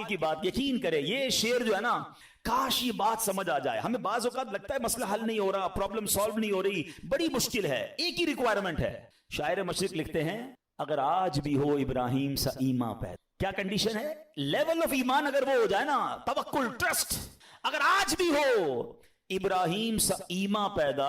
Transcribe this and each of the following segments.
کی بات یقین کرے یہ شعر جو ہے نا کاش یہ بات سمجھ آ جائے. ہمیں بعض اوقات لگتا ہے مسئلہ حل نہیں ہو رہا, پرابلم سالو نہیں ہو رہی, بڑی مشکل ہے. ایک ہی ریکوائرمنٹ ہے. شاعر مشرق لکھتے ہیں اگر آج بھی ہو ابراہیم سا ایمان پیدا. کیا کنڈیشن ہے؟ لیول آف ایمان اگر وہ ہو جائے نا, توکل, ٹرسٹ, اگر آج بھی ہو ابراہیم سا ایمان پیدا,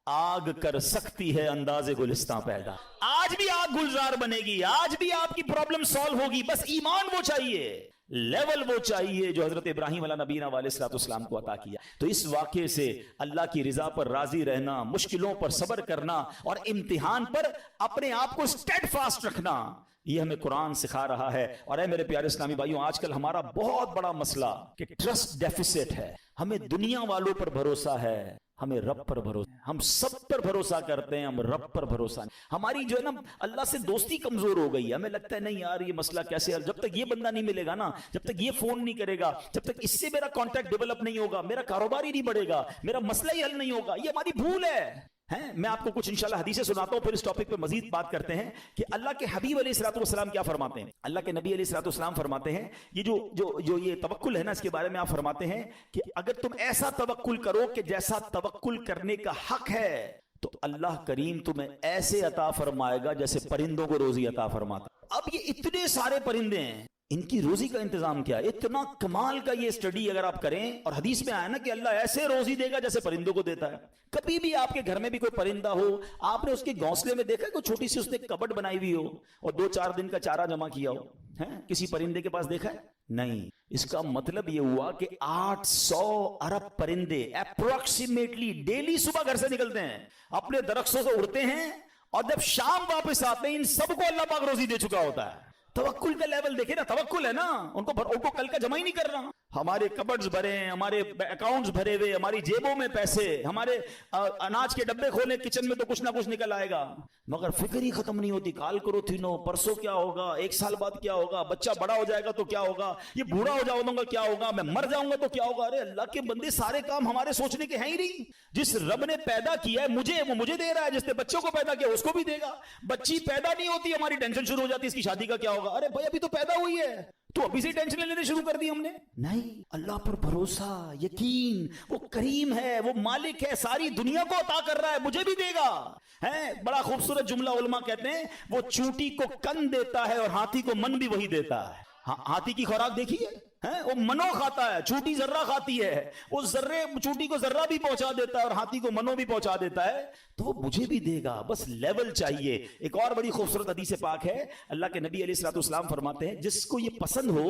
آگ کر سکتی ہے انداز گلستان پیدا. آج بھی آگ گلزار بنے گی, آج بھی آپ کی پرابلم سالو ہوگی, بس ایمان وہ چاہیے, لیول وہ چاہیے جو حضرت ابراہیم علیہ نبینا علیہ الصلوۃ والسلام کو عطا کیا. تو اس واقعے سے اللہ کی رضا پر راضی رہنا, مشکلوں پر صبر کرنا اور امتحان پر اپنے آپ کو اسٹیڈ فاسٹ رکھنا, یہ ہمیں قرآن سکھا رہا ہے. اور اے میرے پیارے اسلامی بھائیوں, آج کل ہمارا بہت بڑا مسئلہ کہ ٹرسٹ ڈیفیسٹ ہے. ہمیں دنیا والوں پر بھروسہ ہے, ہمیں رب پر بھروسہ. ہم سب پر بھروسہ کرتے ہیں, ہم رب پر بھروسہ نہیں. ہماری جو ہے نا اللہ سے دوستی کمزور ہو گئی. ہمیں لگتا ہے نہیں یار یہ مسئلہ کیسے, جب تک یہ بندہ نہیں ملے گا نا, جب تک یہ فون نہیں کرے گا, جب تک اس سے میرا کانٹیکٹ ڈیولپ نہیں ہوگا, میرا کاروبار ہی نہیں بڑھے گا, میرا مسئلہ ہی حل نہیں ہوگا. یہ ہماری بھول ہے. میں آپ کو کچھ انشاءاللہ حدیثیں سناتا ہوں, پھر اس ٹاپک پہ مزید بات کرتے ہیں کہ اللہ کے حبیب علیہ الصلوۃ والسلام کیا فرماتے ہیں. اللہ کے نبی علیہ الصلوۃ والسلام فرماتے ہیں یہ جو یہ توکل ہے نا, اس کے بارے میں آپ فرماتے ہیں کہ اگر تم ایسا توکل کرو کہ جیسا توکل کرنے کا حق ہے, تو اللہ کریم تمہیں ایسے عطا فرمائے گا جیسے پرندوں کو روزی عطا فرماتا. اب یہ اتنے سارے پرندے ہیں, ان کی روزی کا انتظام کیا ہے؟ اتنا کمال کا یہ اسٹڈی اگر آپ کریں, اور حدیث میں آیا نا کہ اللہ ایسے روزی دے گا جیسے پرندوں کو دیتا ہے. کبھی بھی آپ کے گھر میں بھی کوئی پرندہ ہو, آپ نے اس کے گھونسلے میں دیکھا کوئی چھوٹی سی اس نے کبٹ بنائی ہوئی ہو اور 2-4 دن کا چارہ جمع کیا ہو, کسی پرندے کے پاس دیکھا ہے؟ نہیں. اس کا مطلب یہ ہوا کہ 800 ارب پرندے اپروکسیمیٹلی ڈیلی صبح گھر سے نکلتے ہیں, اپنے درختوں سے اڑتے ہیں, اور جب شام واپس آتے ہیں ان سب کو اللہ پاک روزی دے چکا ہوتا ہے. توکل کا لیول دیکھیں نا, توکل ہے نا, ان کو کل کا جمع ہی نہیں کرنا. ہمارے کبڈز بھرے ہیں, ہمارے اکاؤنٹس بھرے ہوئے, ہماری جیبوں میں پیسے, ہمارے اناج کے ڈبے کھولے کچن میں تو کچھ نہ کچھ نکل آئے گا, مگر فکر ہی ختم نہیں ہوتی. کال کرو تھینو, پرسوں کیا ہوگا, 1 سال بعد کیا ہوگا, بچہ بڑا ہو جائے گا تو کیا ہوگا, یہ بوڑھا ہو جاؤں گا کیا ہوگا, میں مر جاؤں گا تو کیا ہوگا. ارے اللہ کے بندے, سارے کام ہمارے سوچنے کے ہیں ہی نہیں. جس رب نے پیدا کیا ہے مجھے, وہ مجھے دے رہا ہے. جس نے بچوں کو پیدا کیا اس کو بھی دے گا. بچی پیدا نہیں ہوتی, ہماری ٹینشن شروع ہو جاتی ہے اس کی شادی کا کیا ہوگا. ارے بھائی ابھی تو پیدا ہوئی ہے, تو ابھی سے ٹینشن لینے شروع کر دی ہم نے. نہیں, اللہ پر بھروسہ, یقین, وہ کریم ہے, وہ مالک ہے, ساری دنیا کو عطا کر رہا ہے, مجھے بھی دے گا. بڑا خوبصورت جملہ علماء کہتے ہیں, وہ چونٹی کو کن دیتا ہے اور ہاتھی کو من بھی وہی دیتا ہے. ہاتھی کی خوراک دیکھی ہے, وہ منو کھاتا ہے, چونٹی ذرہ کھاتی ہے, وہ ذرے چونٹی کو ذرہ بھی پہنچا دیتا ہے اور ہاتھی کو منو بھی پہنچا دیتا ہے, تو وہ مجھے بھی دے گا, بس لیول چاہیے. ایک اور بڑی خوبصورت حدیث پاک ہے, اللہ کے نبی علیہ الصلوۃ والسلام فرماتے ہیں جس کو یہ پسند ہو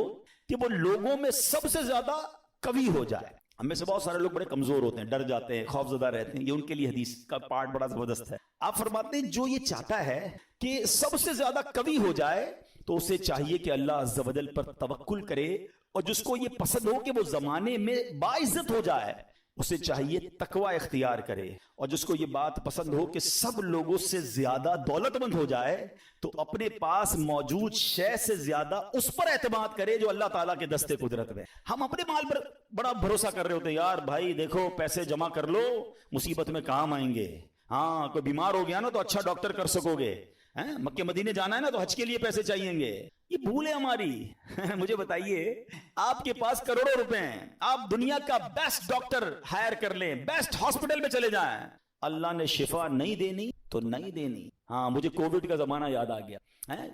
کہ وہ لوگوں میں سب سے زیادہ قوی ہو جائے. ہم میں سے بہت سارے لوگ بڑے کمزور ہوتے ہیں, ڈر جاتے ہیں, خوف زدہ رہتے ہیں, یہ ان کے لیے حدیث کا پارٹ بڑا زبردست ہے. آپ فرماتے ہیں جو یہ چاہتا ہے کہ سب سے زیادہ قوی ہو جائے تو اسے چاہیے کہ اللہ عز و جل پر توکل کرے, اور جس کو یہ پسند ہو کہ وہ زمانے میں باعزت ہو جائے اسے چاہیے تقوی اختیار کرے, اور جس کو یہ بات پسند ہو کہ سب لوگوں سے زیادہ دولت مند ہو جائے تو اپنے پاس موجود شے سے زیادہ اس پر اعتماد کرے جو اللہ تعالیٰ کے دستے قدرت میں. ہم اپنے مال پر بڑا بھروسہ کر رہے ہوتے ہیں, یار بھائی دیکھو پیسے جمع کر لو, مصیبت میں کام آئیں گے. ہاں کوئی بیمار ہو گیا نا تو اچھا ڈاکٹر کر سکو گے, مکے مدینے جانا ہے نا تو حج کے لیے پیسے چاہیے گے. یہ بھول ہے ہماری. مجھے بتائیے, آپ کے پاس کروڑوں روپے ہیں, آپ دنیا کا بیسٹ ڈاکٹر ہائر کر لیں, بیسٹ ہاسپٹل میں چلے جائیں, اللہ نے شفا نہیں دینی تو نہیں دینی. ہاں مجھے کووڈ کا زمانہ یاد آ گیا,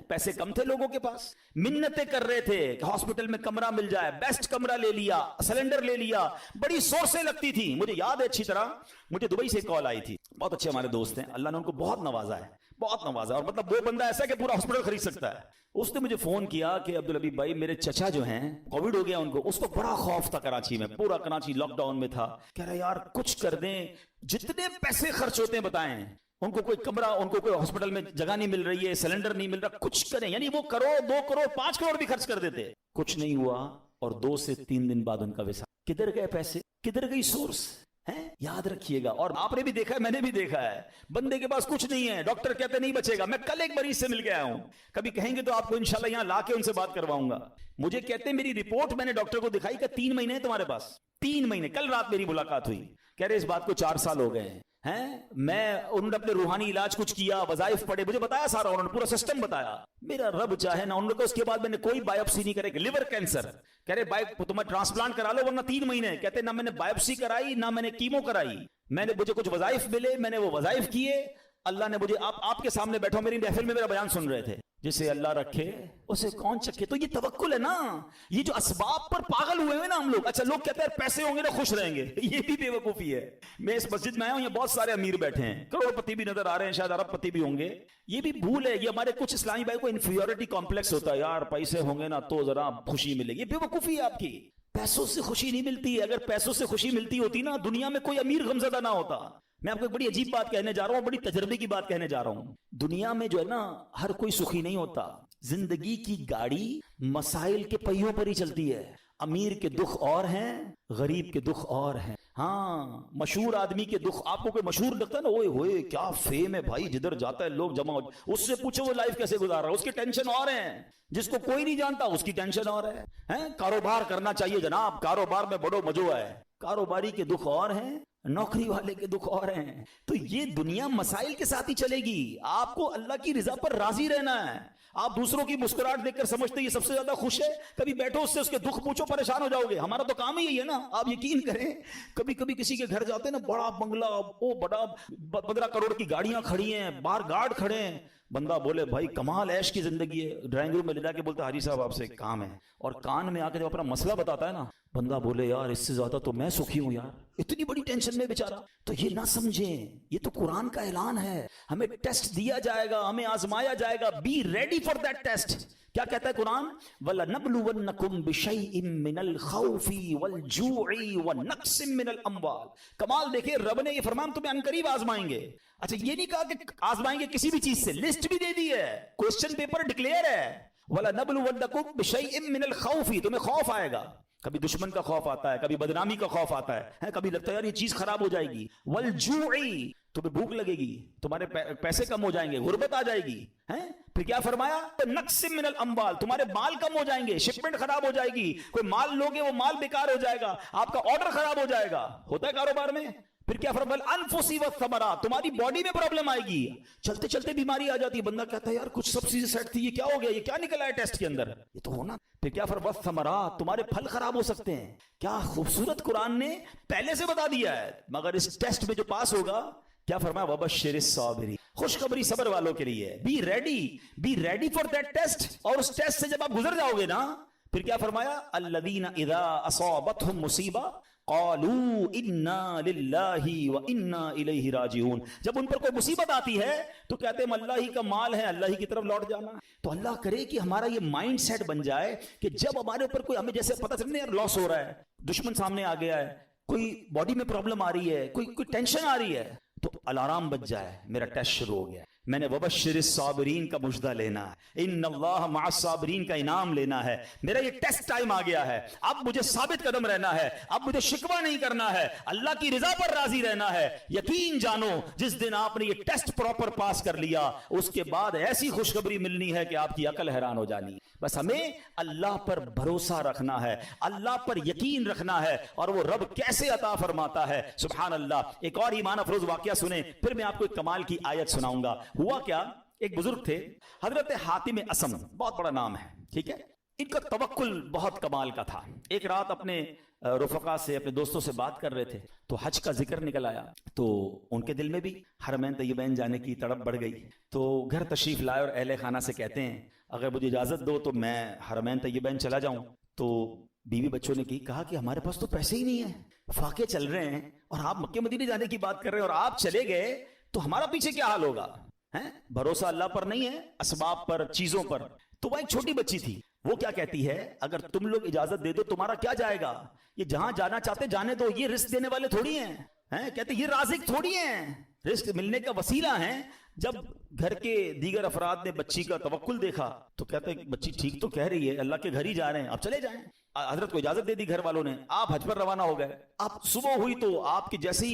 پیسے کم تھے لوگوں کے پاس, منتیں کر رہے تھے کہ ہاسپٹل میں کمرہ مل جائے, بیسٹ کمرہ لے لیا, سلنڈر لے لیا, بڑی سورسیں لگتی تھی. مجھے یاد ہے اچھی طرح, مجھے دبئی سے کال آئی تھی, بہت اچھے ہمارے دوست ہیں, اللہ نے ان کو بہت نوازا ہے, بہت نوازا, اور مطلب وہ بندہ ایسا کہ پورا ہاسپٹل خرید سکتا ہے. اس نے مجھے فون کیا کہ عبدالحبیب بھائی میرے چچا جو ہیں کووڈ ہو گیا ان کو. اس کو بڑا خوف تھا کراچی میں, پورا کراچی لاک ڈاؤن میں تھا. کہہ رہا یار کچھ کر دیں, جتنے پیسے خرچ ہوتے ہیں بتائیں, ان کو کوئی کمرہ, ان کو کوئی ہاسپٹل میں جگہ نہیں مل رہی ہے, سلنڈر نہیں مل رہا, کچھ کریں. یعنی وہ کروڑ 2 کروڑ 5 کروڑ بھی خرچ کر دیتے, کچھ نہیں ہوا. اور 2 سے 3 دن بعد ان کا وصال. کدھر گئے پیسے, کدھر گئی سورس, یاد رکھیے گا. اور آپ نے بھی دیکھا ہے, میں نے بھی دیکھا ہے, بندے کے پاس کچھ نہیں ہے, ڈاکٹر کہتے نہیں بچے گا. میں کل ایک مریض سے مل کے آیا ہوں, کبھی کہیں گے تو آپ کو انشاءاللہ یہاں لا کے ان سے بات کرواؤں گا. مجھے کہتے ہیں میری رپورٹ میں نے ڈاکٹر کو دکھائی کہ 3 مہینے ہیں تمہارے پاس, 3 مہینے. کل رات میری ملاقات ہوئی, کہہ رہے اس بات کو 4 سال ہو گئے ہیں. ہیں میں انہوں نے اپنے روحانی علاج کچھ کیا, وظائف پڑھے, مجھے بتایا سارا, انہوں نے پورا سسٹم بتایا. میرا رب چاہے نا, انہوں نے اس کے بعد میں نے کوئی بایوپسی نہیں کرے. لیور کینسر کہہ رہے تمہیں ٹرانسپلانٹ کرا لو ورنہ 3 مہینے. کہتے نہ میں نے بایوپسی کرائی نہ میں نے کیمو کرائی, مجھے کچھ وظائف ملے, میں نے وہ وظائف کیے. اللہ نے مجھے, آپ کے سامنے بیٹھا میری محفل میں میرا بیان سن رہے تھے, جسے اللہ رکھے اسے کون چکے. تو یہ توکل ہے نا, یہ جو اسباب پر پاگل ہوئے ہیں نا ہم لوگ. اچھا لوگ کہتے ہیں پیسے ہوں گے نا خوش رہیں گے, یہ بھی بے وقوفی ہے. میں اس مسجد میں آیا ہوں, یہ بہت سارے امیر بیٹھے ہیں, کروڑ پتی بھی نظر آ رہے ہیں, شاید ارب پتی بھی ہوں گے. یہ بھی بھول ہے, یہ ہمارے کچھ اسلامی بھائی کو انفیریٹی کمپلیکس ہوتا ہے, یار پیسے ہوں گے نا تو ذرا خوشی ملے گی. یہ بے وقوفی ہے آپ کی. پیسوں سے خوشی نہیں ملتی. اگر پیسوں سے خوشی ملتی ہوتی نا, دنیا میں کوئی امیر غمزدہ نہ ہوتا. میں آپ کو ایک بڑی عجیب بات کہنے جا رہا ہوں, بڑی تجربے کی بات کہنے جا رہا ہوں. دنیا میں جو ہے نا ہر کوئی سخی نہیں ہوتا. زندگی کی گاڑی مسائل کے پہیوں پر ہی چلتی ہے. امیر کے دکھ اور ہیں, غریب کے دکھ اور ہیں. ہاں مشہور آدمی کے دکھ, آپ کو کوئی مشہور لگتا ہے نا, اوئے ہوئے کیا فیم ہے بھائی, جدھر جاتا ہے لوگ جمع ہو, اس سے پوچھو وہ لائف کیسے گزار رہا ہے, اس کی ٹینشن اور ہیں. جس کو کوئی نہیں جانتا اس کی ٹینشن اور ہے. کاروبار کرنا چاہیے جناب, کاروبار میں بڑو مزو ہے. کاروباری کے دکھ اور ہیں, نوکری والے کے دکھ اور ہیں. تو یہ دنیا مسائل کے ساتھ ہی چلے گی. آپ کو اللہ کی رضا پر راضی رہنا ہے. آپ دوسروں کی مسکراہٹ دیکھ کر سمجھتے ہیں یہ سب سے زیادہ خوش ہے, کبھی بیٹھو اس سے اس کے دکھ پوچھو, پریشان ہو جاؤ گے. ہمارا تو کام ہی یہی ہے نا, آپ یقین کریں. کبھی کبھی کسی کے گھر جاتے ہیں نا, بڑا بنگلہ, وہ بڑا 15 کروڑ کی گاڑیاں کھڑی ہیں, باہر گارڈ کھڑے ہیں. بندہ بولے بھائی کمال عیش کی زندگی ہے, ڈرائنگ روم میں لے جا کے بولتا حاجی صاحب آپ سے ایک کام ہے, اور کان میں آ کے جب اپنا مسئلہ بتاتا ہے نا, بندہ بولے یار اس سے زیادہ تو میں سکھی ہوں یار, اتنی بڑی ٹینشن میں بیچارہ. تو یہ نہ سمجھیں, یہ تو قرآن کا اعلان ہے, ہمیں ٹیسٹ دیا جائے گا, ہمیں آزمایا جائے گا. Be ready for that test. کیا کہتا ہے قرآن, وَلَنَبْلُوَنَّكُمْ بِشَيْءٍ مِّنَ الْخَوْفِ وَالْجُوعِ وَنَقْصٍ مِّنَ الْأَمْوَالِ. کمال دیکھیں, رب نے یہ فرمایا ہم تمہیں عنقریب آزمائیں گے. اچھا یہ نہیں کہا کہ آزمائیں گے کسی بھی چیز سے, لسٹ بھی دے دی ہے, کوسچن پیپر ڈکلیئر ہے. وَلَنَبْلُوَنَّكُمْ بِشَيْءٍ مِّنَ الْخَوْفِ, تمہیں خوف آئے گا. کبھی دشمن کا خوف آتا ہے, کبھی بدنامی کا خوف آتا ہے, کبھی لگتا ہے یار یہ چیز خراب ہو جائے گی. وَالْجُوعِ, تمہیں بھوک لگے گی, تمہارے پیسے کم ہو جائیں گے, غربت آ جائے گی. پھر کیا فرمایا, نقص من الاموال, تمہارے مال کم ہو جائیں گے, شپمنٹ خراب ہو جائے گی, کوئی مال لوگے وہ مال بیکار ہو جائے گا, آپ کا آرڈر خراب ہو جائے گا. ہوتا ہے کاروبار میں. پھر کیا فرمایا, الانفس والثمرات, تمہاری باڈی میں پرابلم آئے گی, چلتے چلتے بیماری آ جاتی ہے. بندہ کہتا ہے یار کچھ سب چیزیں سیٹ تھی, یہ کیا ہو گیا, یہ کیا نکلا ہے ٹیسٹ کے اندر, یہ تو ہونا. پھر کیا فرمایا, والثمرات, تمہارے پھل خراب ہو سکتے ہیں. کیا خوبصورت قرآن نے پہلے سے بتا دیا ہے. مگر اس ٹیسٹ میں جو پاس ہوگا, کیا فرمایا, وبشر الصابرین, خوشخبری صبر والوں کے لیے. Be ready for that test. اور اس ٹیسٹ سے جب آپ گزر جاؤ گے نا, پھر کیا فرمایا, الذین اذا اصابتهم مصیبہ قالوا انا للہ وانا الیہ راجعون. جب ان پر کوئی مصیبت آتی ہے تو کہتے ہیں ہم اللہ ہی کا مال ہے, اللہ ہی کی طرف لوٹ جانا. تو اللہ کرے کہ ہمارا یہ مائنڈ سیٹ بن جائے کہ جب ہمارے اوپر کوئی, ہمیں جیسے پتہ چلنے یار لاس ہو رہا ہے, دشمن سامنے آ گیا ہے, کوئی باڈی میں پرابلم آ رہی ہے, کوئی ٹینشن آ رہی ہے, تو الارم بج جائے, میرا ٹیسٹ شروع ہو گیا, میں نے وبشر الصابرین کا مجدہ لینا ہے, ان اللہ مع الصابرین کا انعام لینا ہے. میرا یہ ٹیسٹ ٹائم آ گیا ہے, اب مجھے ثابت قدم رہنا ہے, اب مجھے شکوہ نہیں کرنا ہے, اللہ کی رضا پر راضی رہنا ہے. یقین جانو جس دن آپ نے یہ ٹیسٹ پراپر پاس کر لیا, اس کے بعد ایسی خوشخبری ملنی ہے کہ آپ کی عقل حیران ہو جانی. بس ہمیں اللہ پر بھروسہ رکھنا ہے, اللہ پر یقین رکھنا ہے, اور وہ رب کیسے عطا فرماتا ہے. سبحان اللہ. ایک اور ایمان افروز واقعہ سنیں, پھر میں آپ کو ایک کمال کی آیت سناؤں گا. ہوا کیا, ایک بزرگ تھے حضرت حاتم اسم, بہت بڑا نام ہے, ٹھیک ہے. ان کا توکل بہت کمال کا تھا. ایک رات اپنے رفقا سے, اپنے دوستوں سے بات کر رہے تھے, تو حج کا ذکر نکل آیا, تو ان کے دل میں بھی حرمین طیبین جانے کی تڑپ بڑھ گئی. تو گھر تشریف لائے اور اہل خانہ سے کہتے ہیں اگر مجھے اجازت دو تو میں حرمین طیبین چلا جاؤں. تو بیوی بچوں نے کہا کہ ہمارے پاس تو پیسے ہی نہیں ہیں, فاقے چل رہے ہیں, اور آپ مکے مدینے جانے کی بات کر رہے ہیں, اور آپ چلے گئے تو ہمارا پیچھے کیا حال ہوگا. بھروسہ اللہ پر نہیں ہے, اسباب پر, چیزوں پر. تو وہ ایک چھوٹی بچی تھی, وہ کیا کہتی ہے, اگر تم لوگ اجازت دے دو تمہارا کیا جائے گا, یہ جہاں جانا چاہتے جانے دو, یہ رزق دینے والے تھوڑی ہیں. کہتے یہ رازق تھوڑی ہیں, رزق ملنے کا وسیلہ ہیں. جب گھر کے دیگر افراد نے بچی کا توکل دیکھا تو کہتے ہیں بچی ٹھیک تو کہہ رہی ہے, اللہ کے گھر ہی جا رہے ہیں, آپ چلے جائیں. حضرت کو اجازت دے دی گھر والوں نے, آپ حج پر روانہ ہو گئے. آپ صبح ہوئی تو آپ کی جیسی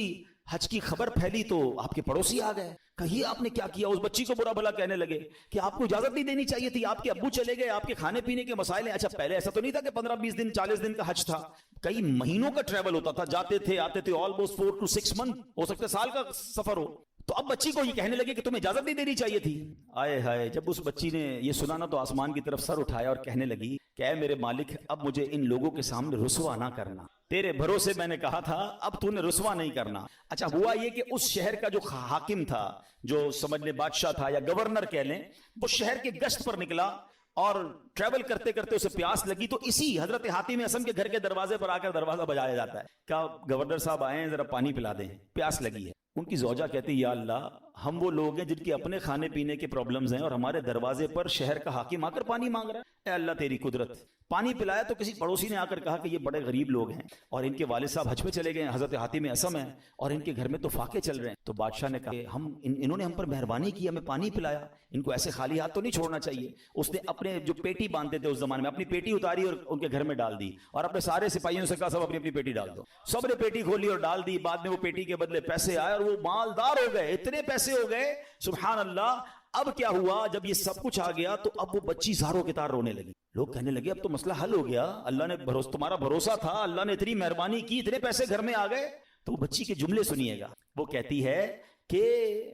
حج کی خبر پھیلی تو آپ کے پڑوسی آ گئے, کہیں آپ نے کیا کیا. اس بچی کو برا بھلا کہنے لگے کہ آپ کو اجازت نہیں دینی چاہیے تھی, آپ کے ابو چلے گئے, آپ کے کھانے پینے کے مسائل ہیں. اچھا پہلے ایسا تو نہیں تھا کہ 15-20 دن 40 دن کا حج تھا, کئی مہینوں کا ٹریول ہوتا تھا, جاتے تھے آتے تھے, آلموسٹ 4 to 6 month, ہو سکتا ہے سال کا سفر ہو. تو اب بچی کو یہ کہنے لگے کہ تمہیں اجازت نہیں دینی چاہیے تھی. آئے ہائے, جب اس بچی نے یہ سنا نا تو آسمان کی طرف سر اٹھایا اور کہنے لگی کہ اے میرے مالک, اب مجھے ان لوگوں کے سامنے رسوا نہ کرنا, تیرے بھروسے میں نے کہا تھا, اب تو نے رسوا نہیں کرنا. اچھا ہوا یہ کہ اس شہر کا جو حاکم تھا, جو سمجھ لیں بادشاہ تھا یا گورنر کہہ لیں, وہ شہر کے گشت پر نکلا اور ٹریول کرتے کرتے اسے پیاس لگی, تو اسی حضرت حاتم اسم کے گھر کے دروازے پر آ کر دروازہ بجایا جاتا ہے. کہا گورنر صاحب آئے ہیں, ذرا پانی پلا دیں, پیاس لگی ہے. ان کی زوجہ کہتی یا اللہ, ہم وہ لوگ ہیں جن کے اپنے کھانے پینے کے پرابلمز ہیں اور ہمارے دروازے پر شہر کا حاکم آ کر پانی مانگ رہا ہے. اے اللہ تیری قدرت. پانی پلایا تو کسی پڑوسی نے آ کر کہا کہ یہ بڑے غریب لوگ ہیں اور ان کے والد صاحب حج پہ چلے گئے ہیں, حضرت حاتم اسم ہیں, اور ان کے گھر میں تو فاقے چل رہے ہیں. تو بادشاہ نے کہا کہ انہوں نے ہم پر مہربانی کی, ہمیں پانی پلایا, ان کو ایسے خالی ہاتھ تو نہیں چھوڑنا چاہیے. اس نے اپنے جو پیٹی باندھتے تھے اس زمانے میں, اپنی پیٹی اتاری اور ان کے گھر میں ڈال دی, اور اپنے سارے سپاہیوں سے کہا سب اپنی اپنی پیٹی ڈال دو. سب نے پیٹی کھولی اور ڈال دی. بعد میں وہ پیٹی کے بدلے پیسے آئے اور وہ مالدار ہو گئے, اتنے پیسے ہو گئے سبحان اللہ. اب کیا ہوا, جب یہ سب کچھ آ گیا تو اب وہ بچی زاروں کے تار رونے لگی. لوگ کہنے لگے اب تو مسئلہ حل ہو گیا, اللہ نے تمہارا بھروسہ تھا, اللہ نے اتنی مہربانی کی, اتنے پیسے گھر میں آ گئے. تو وہ بچی کے جملے سنیے گا. وہ کہتی ہے کہ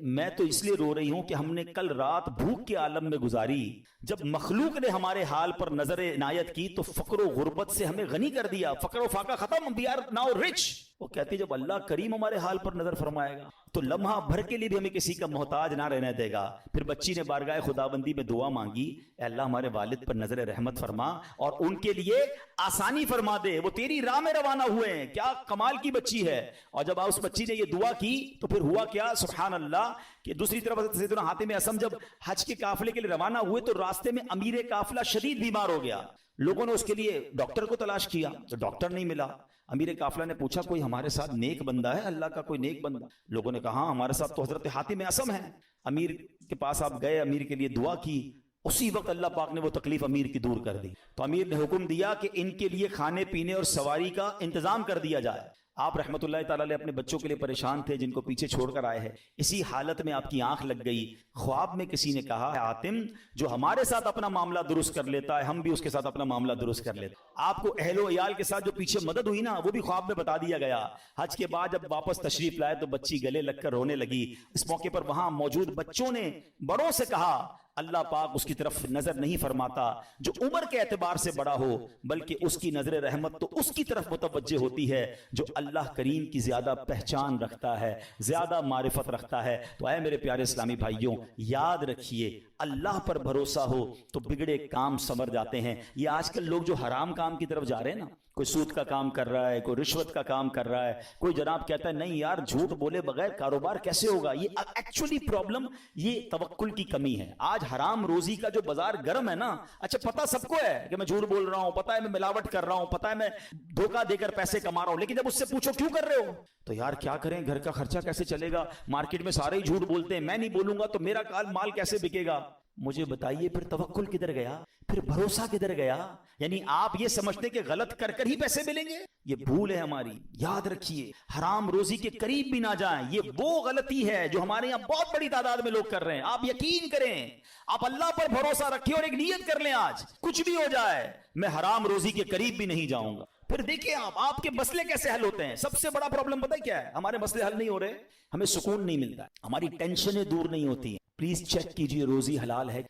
میں تو اس لیے رو رہی ہوں کہ ہم نے کل رات بھوک کے عالم میں گزاری, جب مخلوق نے ہمارے حال پر نظر عنایت کی تو فقر و غربت سے ہمیں غنی کر دیا, فقر و فاقہ ختم, we are now rich. وہ کہتی جب اللہ کریم ہمارے حال پر نظر فرمائے گا تو لمحہ بھر کے لیے بھی ہمیں کسی کا محتاج نہ رہنے دے گا. پھر بچی نے بارگاہ خداوندی میں دعا مانگی, اے اللہ ہمارے والد پر نظر رحمت فرما اور ان کے لیے آسانی فرما دے, وہ تیری راہ میں روانہ ہوئے ہیں. کیا کمال کی بچی ہے. اور جب اس بچی نے یہ دعا کی تو پھر ہوا کیا سبحان اللہ, کہ دوسری طرف سیدنا حاتم اسم جب حج کے قافلے کے لیے روانہ ہوئے تو راستے میں امیر قافلہ شدید بیمار ہو گیا. لوگوں نے اس کے لیے ڈاکٹر کو تلاش کیا تو ڈاکٹر نہیں ملا. امیر قافلہ نے پوچھا کوئی ہمارے ساتھ نیک بندہ ہے, اللہ کا کوئی نیک بندہ. لوگوں نے کہا ہاں ہمارے ساتھ تو حضرت حاتم اسم ہے. امیر کے پاس آپ گئے, امیر کے لیے دعا کی, اسی وقت اللہ پاک نے وہ تکلیف امیر کی دور کر دی. تو امیر نے حکم دیا کہ ان کے لیے کھانے پینے اور سواری کا انتظام کر دیا جائے. آپ رحمت اللہ تعالی علیہ اپنے بچوں کے لیے پریشان تھے جن کو پیچھے چھوڑ کر آئے ہیں. اسی حالت میں آپ کی آنکھ لگ گئی, خواب میں کسی نے کہا حاتم جو ہمارے ساتھ اپنا معاملہ درست کر لیتا ہے ہم بھی اس کے ساتھ اپنا معاملہ درست کر لیتے. آپ کو اہل و عیال کے ساتھ جو پیچھے مدد ہوئی نا وہ بھی خواب میں بتا دیا گیا. حج کے بعد جب واپس تشریف لائے تو بچی گلے لگ کر رونے لگی. اس موقع پر وہاں موجود بچوں نے بڑوں سے کہا اللہ پاک اس کی طرف نظر نہیں فرماتا جو عمر کے اعتبار سے بڑا ہو, بلکہ اس کی نظر رحمت تو اس کی طرف متوجہ ہوتی ہے جو اللہ کریم کی زیادہ پہچان رکھتا ہے, زیادہ معرفت رکھتا ہے. تو اے میرے پیارے اسلامی بھائیوں, یاد رکھیے اللہ پر بھروسہ ہو تو بگڑے کام سنور جاتے ہیں. یہ آج کل لوگ جو حرام کام کی طرف جا رہے ہیں نا, کوئی سود کا کام کر رہا ہے, کوئی رشوت کا کام کر رہا ہے, کوئی جناب کہتا ہے نہیں یار جھوٹ بولے بغیر کاروبار کیسے ہوگا. یہ ایکچولی پرابلم یہ توکل کی کمی ہے. آج حرام روزی کا جو بازار گرم ہے نا, اچھا پتا سب کو ہے کہ میں جھوٹ بول رہا ہوں, پتا ہے میں ملاوٹ کر رہا ہوں, پتا ہے میں دھوکہ دے کر پیسے کما رہا ہوں, لیکن جب اس سے پوچھو کیوں کر رہے ہو تو یار کیا کریں, گھر کا خرچہ کیسے چلے گا, مارکیٹ میں سارے ہی جھوٹ بولتے ہیں, میں نہیں بولوں گا تو میرا مال کیسے بکے گا. مجھے بتائیے پھر توکل کدھر گیا, پھر بھروسہ کدھر گیا. یعنی آپ یہ سمجھتے کہ غلط کر کر ہی پیسے ملیں گے, یہ بھول ہے ہماری. یاد رکھیے حرام روزی کے قریب بھی نہ جائیں, یہ وہ غلطی ہے جو ہمارے یہاں بہت بڑی تعداد میں لوگ کر رہے ہیں. آپ یقین کریں, آپ اللہ پر بھروسہ رکھیں اور ایک نیت کر لیں آج کچھ بھی ہو جائے میں حرام روزی کے قریب بھی نہیں جاؤں گا. پھر دیکھیں آپ کے مسئلے کیسے حل ہوتے ہیں. سب سے بڑا پرابلم پتہ ہے کیا ہے, ہمارے مسئلے حل نہیں ہو رہے, ہمیں سکون نہیں ملتا, ہماری ٹینشنیں دور نہیں ہوتی ہیں. پلیز چیک کیجئے روزی حلال ہے.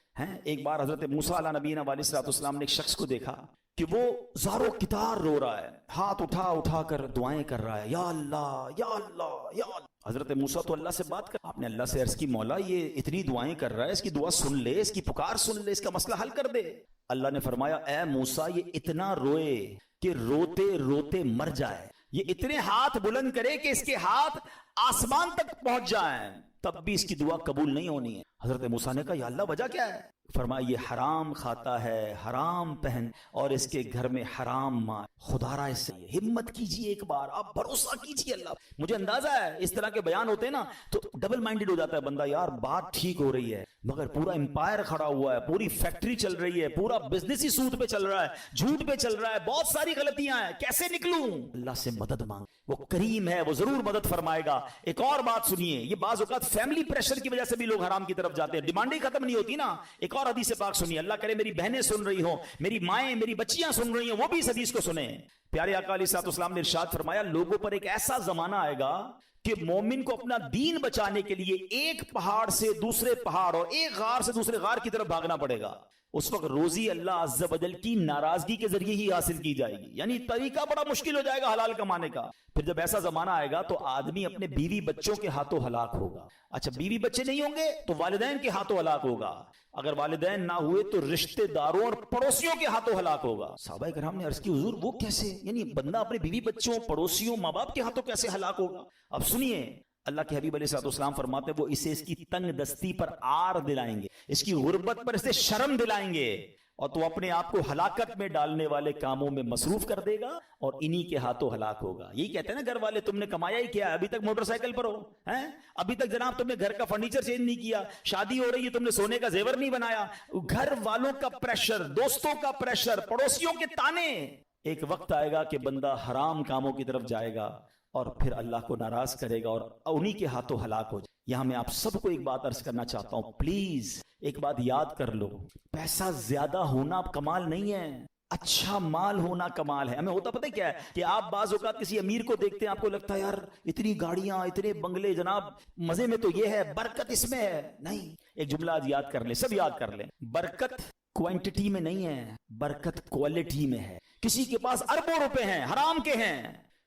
ایک بار حضرت موسیٰ علیہ نبینا علیہ السلام نے ایک شخص کو دیکھا کہ وہ زارو کتار رو رہا ہے, ہاتھ اٹھا اٹھا کر دعائیں کر رہا ہے, یا اللہ یا اللہ یا اللہ. حضرت موسیٰ تو اللہ سے بات کر, آپ نے اللہ سے عرض کی مولا یہ اتنی دعائیں کر رہا ہے, اس کی دعا سن لے, اس کی پکار سن لے, اس کا مسئلہ حل کر دے. اللہ نے فرمایا اے موسیٰ یہ اتنا روئے کہ روتے روتے مر جائے, یہ اتنے ہاتھ بلند کرے کہ اس کے ہاتھ آسمان تک پہنچ جائیں, تب بھی اس کی دعا قبول نہیں ہونی ہے. حضرت موسیٰ نے کہا یا اللہ وجہ کیا ہے؟ فرمایا یہ حرام کھاتا ہے, حرام پہن اور اس کے گھر میں حرام مال. خدا را اس سے ہمت کیجئے, ایک بار آپ بھروسہ کیجئے اللہ. مجھے اندازہ ہے اس طرح کے بیان ہوتے ہیں نا تو ڈبل مائنڈڈ ہو جاتا ہے بندہ, یار بات ٹھیک ہو رہی ہے مگر پورا امپائر کھڑا ہوا ہے, پوری فیکٹری چل رہی ہے, پورا بزنس ہی سود پہ چل رہا ہے, جھوٹ پہ چل رہا ہے, بہت ساری غلطیاں ہیں, کیسے نکلوں؟ اللہ سے مدد مانگ, وہ کریم ہے, وہ ضرور مدد فرمائے گا. ایک اور بات سنیے, یہ بعض اوقات فیملی پریشر کی وجہ سے بھی لوگ حرام کی طرف جاتے ہیں, ڈیمانڈیں ختم نہیں ہوتی نا. ایک اور حدیث پاک سنیے, اللہ کرے میری بہنیں سن رہی ہوں, میری مائیں میری بچیاں سن رہی ہیں, وہ بھی اس حدیث کو سنیں. پیارے آقا علیہ الصلوۃ والسلام نے ارشاد فرمایا لوگوں پر ایک ایسا زمانہ آئے گا کہ مومن کو اپنا دین بچانے کے لیے ایک پہاڑ سے دوسرے پہاڑ اور ایک غار سے دوسرے غار کی طرف بھاگنا پڑے گا. اس وقت روزی اللہ عز و جل کی ناراضگی کے ذریعے ہی حاصل کی جائے گی, یعنی طریقہ بڑا مشکل ہو جائے گا حلال کمانے کا. پھر جب ایسا زمانہ آئے گا تو آدمی اپنے بیوی بچوں کے ہاتھوں ہلاک ہوگا. اچھا بیوی بچے نہیں ہوں گے تو والدین کے ہاتھوں ہلاک ہوگا, اگر والدین نہ ہوئے تو رشتہ داروں اور پڑوسیوں کے ہاتھوں ہلاک ہوگا. صحابہ کرام نے عرض کی حضور وہ کیسے, یعنی بندہ اپنے بیوی بچوں پڑوسیوں ماں باپ کے ہاتھوں کیسے ہلاک ہوگا؟ اب سنیے اللہ کے حبیب علیہ الصلوۃ والسلام فرماتے ہیں وہ اسے اس کی تنگ دستی پر عار دلائیں گے, اس کی غربت پر اسے شرم دلائیں گے, اور تو اپنے آپ کو ہلاکت میں ڈالنے والے کاموں میں مصروف کر دے گا اور انہی کے ہاتھوں ہلاک ہوگا. یہی کہتے ہیں نا گھر والے تم نے کمایا ہی کیا, ابھی تک موٹر سائیکل پر ہو ہیں, ابھی تک جناب تم نے گھر کا فرنیچر چینج نہیں کیا, شادی ہو رہی ہے تم نے سونے کا زیور نہیں بنایا. گھر والوں کا پریشر, دوستوں کا پریشر, پڑوسیوں کے تانے. ایک وقت آئے گا کہ بندہ حرام کاموں کی طرف جائے گا اور پھر اللہ کو ناراض کرے گا اور انہی کے ہاتھوں ہلاک ہو جائے. یہاں میں آپ سب کو ایک بات عرض کرنا چاہتا ہوں, پلیز ایک بات یاد کر لو, پیسہ زیادہ ہونا کمال نہیں ہے, اچھا مال ہونا کمال ہے. ہمیں ہوتا پتہ کیا ہے کہ آپ بعض اوقات کسی امیر کو دیکھتے ہیں آپ کو لگتا ہے یار اتنی گاڑیاں اتنے بنگلے, جناب مزے میں تو یہ ہے, برکت اس میں ہے. نہیں, ایک جملہ آج یاد کر لیں, سب یاد کر لیں, برکت کوانٹٹی میں نہیں ہے, برکت کوالٹی میں ہے. کسی کے پاس اربوں روپے ہیں حرام کے ہیں,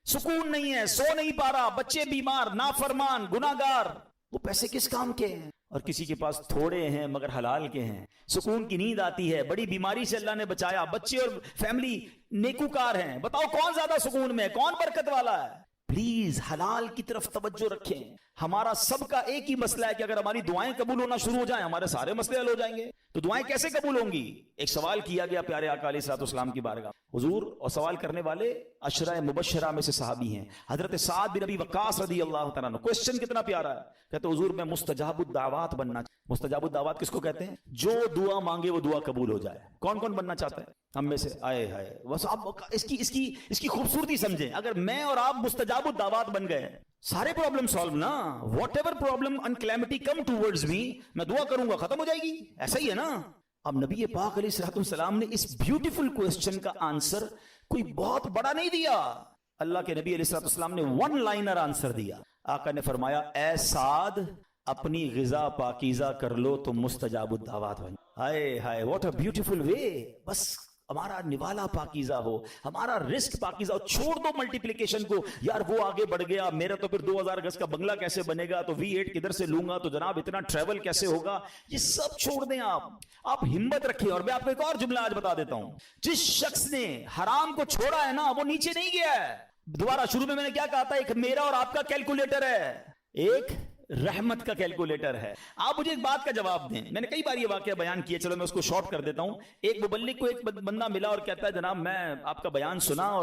سکون نہیں ہے, سو نہیں پا رہا, بچے بیمار, نافرمان, گناہگار, وہ پیسے کس کام کے ہیں؟ اور کسی کے پاس تھوڑے ہیں مگر حلال کے ہیں, سکون کی نیند آتی ہے, بڑی بیماری سے اللہ نے بچایا, بچے اور فیملی نیکوکار ہیں. بتاؤ کون زیادہ سکون میں, کون برکت والا ہے؟ پلیز حلال کی طرف توجہ رکھیں. ہمارا سب کا ایک ہی مسئلہ ہے کہ اگر ہماری دعائیں قبول ہونا شروع ہو جائیں ہمارے سارے مسئلے حل ہو جائیں گے. تو دعائیں کیسے قبول ہوں گی؟ ایک سوال کیا گیا پیارے آقا علیہ الصلوۃ والسلام کی بارگاہ حضور, اور سوال کرنے والے عشرہ مبشرہ میں سے صحابی ہیں, حضرت سعد بن ابی وقاص رضی اللہ تعالیٰ عنہ. کوسچن کتنا پیارا ہے, کہتے حضور میں مستجاب الدعوات بننا. مستجاب الدعوات کس کو کہتے ہیں؟ جو دعا مانگے وہ دعا قبول ہو جائے. کون کون بننا چاہتا ہے ہم میں سے؟ آئے ہائے, بس آپ اس کی خوبصورتی سمجھیں. اگر میں اور آپ مستجاب الدعوات بن گئے, سارے پرابلم سالو نا, whatever problem and calamity come towards me, میں دعا کروں گا ختم ہو جائے گی. ایسا ہی ہے نا. اب نبی پاک علیہ الصلوۃ والسلام نے اس بیوٹیفل کوسچن کا آنسر کوئی بہت بڑا نہیں دیا. اللہ کے نبی علیہ الصلوۃ والسلام نے ون لائنر آنسر دیا. آقا نے فرمایا اے سعد اپنی غذا پاکیزہ کر لو تو مستجاب الدعوات بن. ہائے ہائے, واٹ اے بیوٹیفل وے. بس ہمارا نوالا پاکیزہ ہو, ہمارا رزق پاکیزہ ہو. چھوڑ دو ملٹیپلیکیشن کو, یار وہ آگے بڑھ گیا, میرا تو پھر 2000 گز کا بنگلہ کیسے بنے گا, تو V8 کدھر سے لوں گا, تو جناب اتنا ٹریول کیسے ہوگا, یہ سب چھوڑ دیں. آپ ہمت رکھیں. اور میں آپ کو ایک اور جملہ آج بتا دیتا ہوں, جس شخص نے حرام کو چھوڑا ہے نا وہ نیچے نہیں گیا ہے. دوبارہ شروع میں نے کیا کہا تھا, ایک میرا اور آپ کا کیلکولیٹر ہے, ایک رحمت کا کیلکولیٹر ہے. آپ مجھے ایک بات کا جواب دیں. میں نے کئی بار یہ واقعہ بیان کیا, چلو میں اس کو شارٹ کر دیتا ہوں. ایک مبلغ کو ایک بندہ ملا اور کہتا ہے جناب میں آپ کا بیان سنا اور